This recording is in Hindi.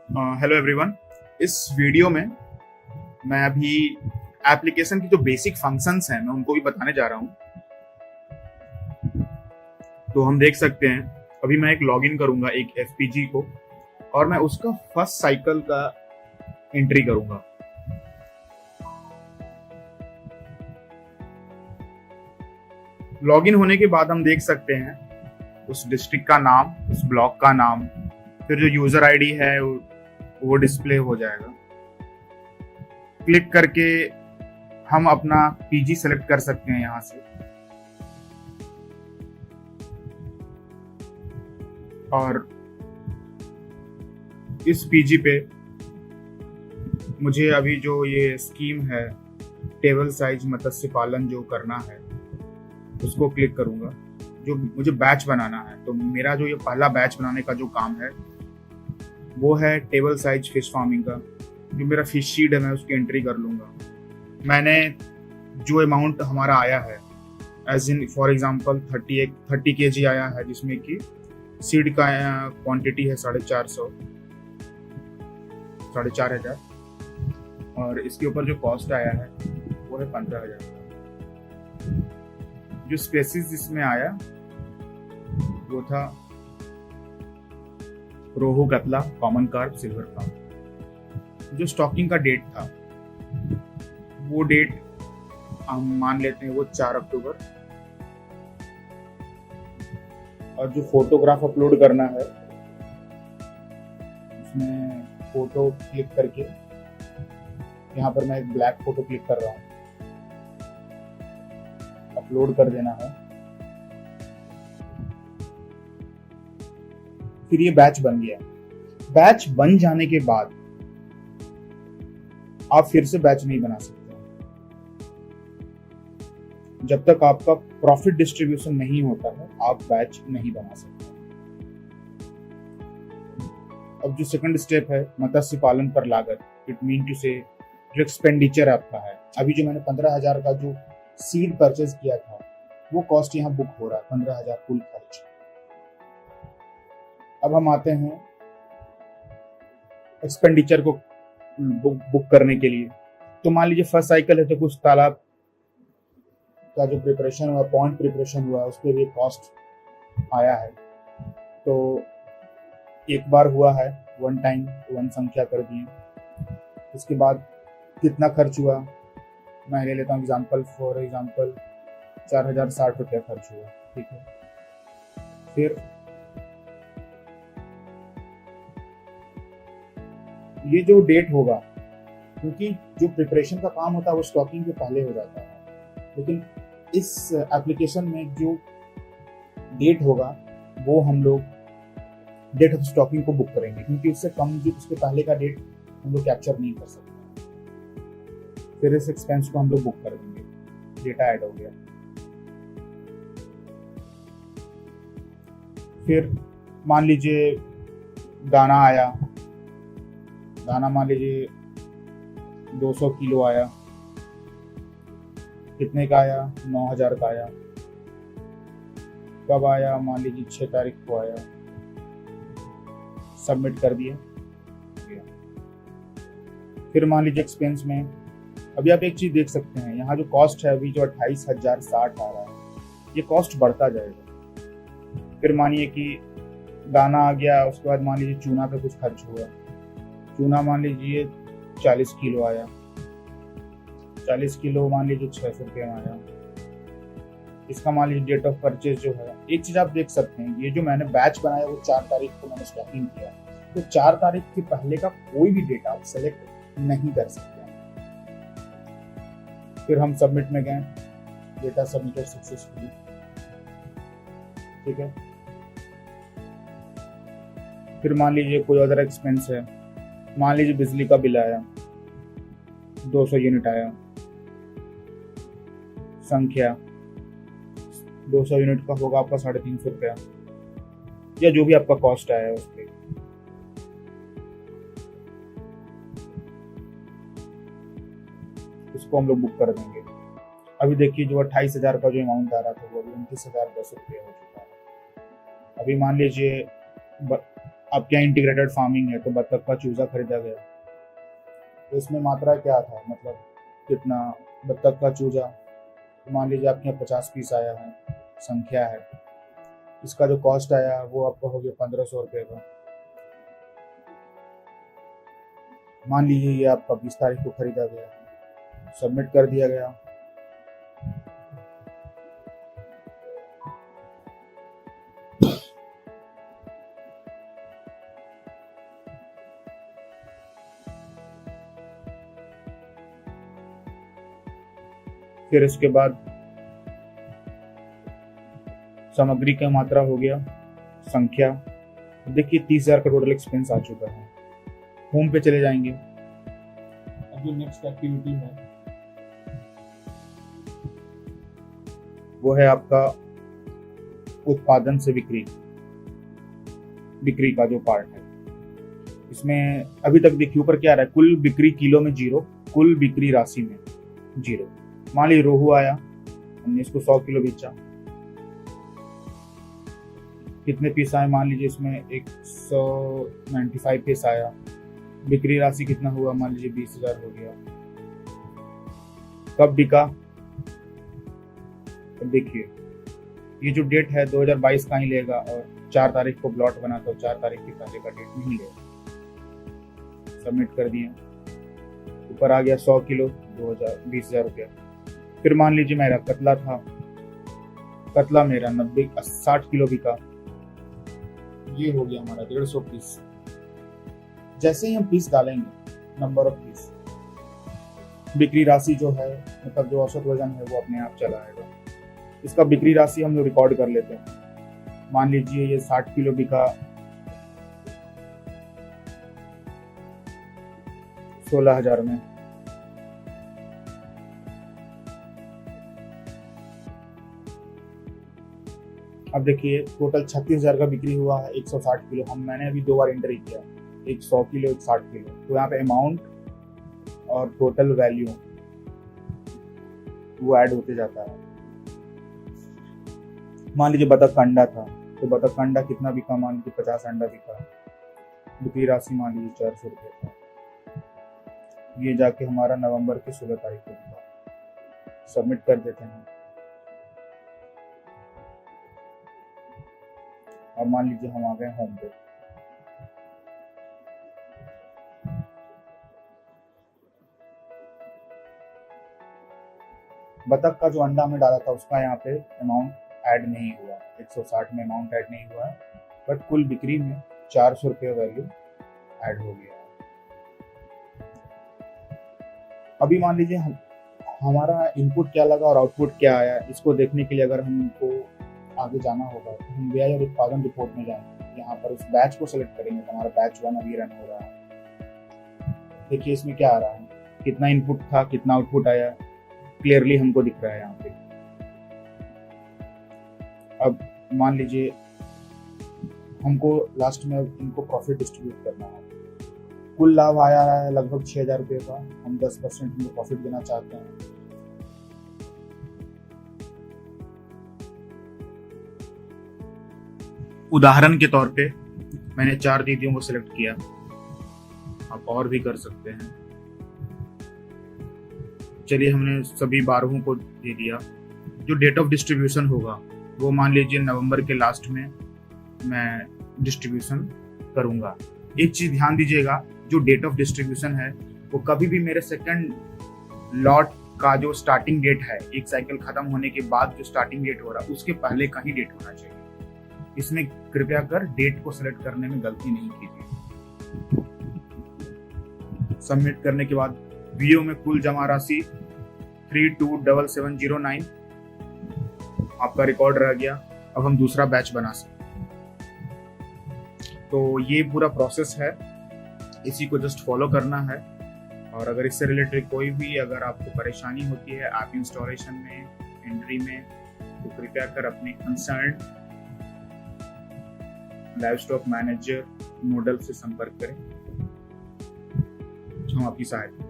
Hello everyone. इस वीडियो में मैं अभी एप्लीकेशन की जो बेसिक फंक्शंस हैं मैं उनको भी बताने जा रहा हूँ। तो हम देख सकते हैं अभी मैं एक लॉगिन करूंगा एक एफपीजी को और मैं उसका फर्स्ट साइकिल का एंट्री करूंगा। लॉगिन होने के बाद हम देख सकते हैं उस डिस्ट्रिक्ट का नाम, उस ब्लॉक का नाम, फिर जो यूजर आईडी है वो डिस्प्ले हो जाएगा। क्लिक करके हम अपना पीजी सेलेक्ट कर सकते हैं यहाँ से, और इस पीजी पे मुझे अभी जो ये स्कीम है टेबल साइज मत्स्य पालन जो करना है उसको क्लिक करूंगा। जो मुझे बैच बनाना है, तो मेरा जो ये पहला बैच बनाने का जो काम है वो है टेबल साइज फिश फार्मिंग का। जो मेरा फिश सीड है मैं उसकी एंट्री कर लूंगा। मैंने जो अमाउंट हमारा आया है as in for example 30 KG आया है, जिसमें कि सीड का क्वांटिटी है 4,500 और इसके ऊपर जो कॉस्ट आया है वो है 15,000। जो स्पेसीज इसमें आया वो था रोहू, कतला, कॉमन कार्प, सिल्वर कार्प। जो स्टॉकिंग का डेट था वो डेट हम मान लेते हैं वो 4 अक्टूबर। और जो फोटोग्राफ अपलोड करना है उसमें फोटो क्लिक करके यहाँ पर मैं एक ब्लैक फोटो क्लिक कर रहा हूँ, अपलोड कर देना है। फिर ये बैच बन गया। बैच बन जाने के बाद आप फिर से बैच नहीं बना सकते जब तक आपका प्रॉफिट डिस्ट्रीब्यूशन नहीं होता है, आप बैच नहीं बना सकते। अब जो सेकंड स्टेप है मत्स्य पालन पर लागत, इट मीन टू से जो एक्सपेंडिचर आपका है। अभी जो मैंने 15,000 का जो सीड परचेज किया था वो कॉस्ट यहाँ बुक हो रहा है, 15,000 कुल खर्च। अब हम आते हैं एक्सपेंडिचर को बुक करने के लिए। तो मान लीजिए फर्स्ट साइकिल है तो कुछ तालाब का जो प्रिपरेशन हुआ, पॉइंट प्रिपरेशन हुआ, उस पर भी कॉस्ट आया है। तो एक बार हुआ है, वन टाइम वन संख्या कर दिए। उसके बाद कितना खर्च हुआ, मैं ले लेता हूँ एग्जाम्पल, फॉर एग्जाम्पल 4,060 रुपया खर्च हुआ, ठीक है। फिर ये जो डेट होगा, क्योंकि जो प्रिपरेशन का काम होता है वो स्टॉकिंग के पहले हो जाता है, लेकिन इस एप्लीकेशन में जो डेट होगा वो हम लोग डेट ऑफ स्टॉकिंग को बुक करेंगे, क्योंकि उससे कम जो उसके पहले का डेट हम लोग कैप्चर नहीं कर सकते। फिर इस एक्सपेंस को हम लोग बुक कर देंगे, डेटा ऐड हो गया। फिर मान लीजिए दाना आया, दाना मान लीजिए 200 किलो आया। कितने का आया? 9,000 का आया। कब आया? मान लीजिए 6 तारीख को आया। सबमिट कर दिए। फिर मान लीजिए एक्सपेंस में अभी आप एक चीज देख सकते हैं, यहाँ जो कॉस्ट है अभी जो 28,060 आ रहा है, ये कॉस्ट बढ़ता जाएगा। फिर मानिए कि दाना आ गया, उसके बाद मान लीजिए चूना पे कुछ खर्च हुआ। चूना मान लीजिए 40 किलो आया, 40 किलो मान लीजिए 600 रुपये में आया। इसका मान लीजिए डेट ऑफ परचेज जो है, एक चीज आप देख सकते हैं, ये जो मैंने बैच बनाया वो 4 तारीख को मैंने स्टॉकिंग किया, तो 4 तारीख के पहले का कोई भी डेटा आप सेलेक्ट नहीं कर सकते हैं। फिर हम सबमिट में गए, डेटा सबमिटेड सक्सेसफुली, ठीक है। फिर मान लीजिए कोई अदर एक्सपेंस है, मान लीजिए बिजली का बिल आया, 200 यूनिट आया। संख्या 200 यूनिट का होगा आपका 350 रुपया, या जो भी आपका कॉस्ट आया है उस पर। उसको हम लोग बुक कर देंगे। अभी देखिए जो 28,000 का जो अमाउंट आ रहा था वो अभी 29,010 रुपये हो चुका है। अभी मान लीजिए आपके यहाँ इंटीग्रेटेड फार्मिंग है तो बत्तख का चूजा खरीदा गया। तो इसमें मात्रा क्या था, मतलब कितना बत्तख का चूजा, तो मान लीजिए आपके यहाँ 50 पीस आया है, संख्या है, इसका जो कॉस्ट आया वो आपका हो गया 1500 रुपये का। मान लीजिए ये आपका 20 तारीख को खरीदा गया, सबमिट कर दिया गया। फिर इसके बाद सामग्री का मात्रा हो गया, संख्या। देखिए 30,000 का टोटल एक्सपेंस आ चुका है। होम पे चले जाएंगे। अब जो नेक्स्ट एक्टिविटी है वो है आपका उत्पादन से बिक्री का जो पार्ट है। इसमें अभी तक देखिए ऊपर क्या आ रहा है, कुल बिक्री किलो में 0, कुल बिक्री राशि में 0। मान लीजिए रोहू आया, हमने इसको 100 किलो बेचा, कितने पीस आए, मान लीजिए इसमें 195 पीस आया, बिक्री राशि कितना हुआ, मान लीजिए 20,000 हो गया। कब बिका, देखिए ये जो डेट है 2022 का ही लेगा, और 4 तारीख को प्लॉट बना तो 4 तारीख के पहले का डेट नहीं लेगा। सबमिट कर दिया, ऊपर आ गया 100 किलो 20,000 रुपया। फिर मान लीजिए मेरा कतला था, कतला मेरा 60 किलो बिका, ये हो गया हमारा 150 पीस। जैसे ही हम पीस डालेंगे, नंबर ऑफ पीस, बिक्री राशि जो है, मतलब जो औसत वजन है वो अपने आप चला आएगा। इसका बिक्री राशि हम लोग रिकॉर्ड कर लेते हैं। मान लीजिए ये 60 किलो बिका 16,000 में, अब देखिए टोटल 36,000 का बिक्री हुआ है 160 किलो। मैंने अभी 2 बार एंट्री किया, एक 100 किलो एक 60 किलो। तो यहाँ पे अमाउंट और टोटल वैल्यू वो ऐड होते जाता है। मान लीजिए बतख का अंडा था, तो बतख का अंडा कितना बिका, मान लीजिए 50 अंडा बिका, बिक्री राशि मान लीजिए 400 रुपये था। ये जाके हमारा नवंबर के 16 तारीख को बिका। सबमिट कर देते हैं। अब मान लीजिए हम आ गए होम पे। बतख का जो अंडा में डाला था उसका यहाँ पे अमाउंट ऐड नहीं हुआ, 160 में अमाउंट ऐड नहीं हुआ है, बट कुल बिक्री में 400 रुपये वैल्यू ऐड हो गया। अभी मान लीजिए हमारा इनपुट क्या लगा और आउटपुट क्या आया, इसको देखने के लिए अगर हमको आगे जाना होगा तो हम व्यय और उत्पादन रिपोर्ट में जाएंगे। यहाँ पर उस बैच को सिलेक्ट करेंगे तो हमारा बैच 1 अभी रन हो रहा है। देखिए इसमें क्या आ रहा है, कितना इनपुट था, कितना आउटपुट आया, क्लियरली हमको दिख रहा है यहाँ पे। अब मान लीजिए हमको लास्ट में इनको प्रॉफिट डिस्ट्रीब्यूट करना है। कुल लाभ आया है लगभग 6,000 रुपये का, हम 10% इनको प्रॉफिट देना चाहते हैं। उदाहरण के तौर पे मैंने 4 दीदियों को सिलेक्ट किया, आप और भी कर सकते हैं। चलिए हमने सभी 12 को दे दिया। जो डेट ऑफ डिस्ट्रीब्यूशन होगा वो मान लीजिए नवंबर के लास्ट में मैं डिस्ट्रीब्यूशन करूंगा। एक चीज ध्यान दीजिएगा, जो डेट ऑफ डिस्ट्रीब्यूशन है वो कभी भी मेरे सेकंड लॉट का जो स्टार्टिंग डेट है, एक साइकिल खत्म होने के बाद जो स्टार्टिंग डेट हो रहा है उसके पहले का ही डेट होना चाहिए। इसमें कृपया कर डेट को सिलेक्ट करने में गलती नहीं कीजिए। सबमिट करने के बाद वीओ में कुल जमा राशि 327709 आपका रिकॉर्ड रह गया। अब हम दूसरा बैच बना सकते हैं। तो ये पूरा प्रोसेस है, इसी को जस्ट फॉलो करना है। और अगर इससे रिलेटेड कोई भी अगर आपको परेशानी होती है ऐप इंस्टॉलेशन में, एंट्री में, तो कृपया कर अपने कंसर्न लाइवस्टॉक मैनेजर नोडल से संपर्क करें, हम आपकी सहायता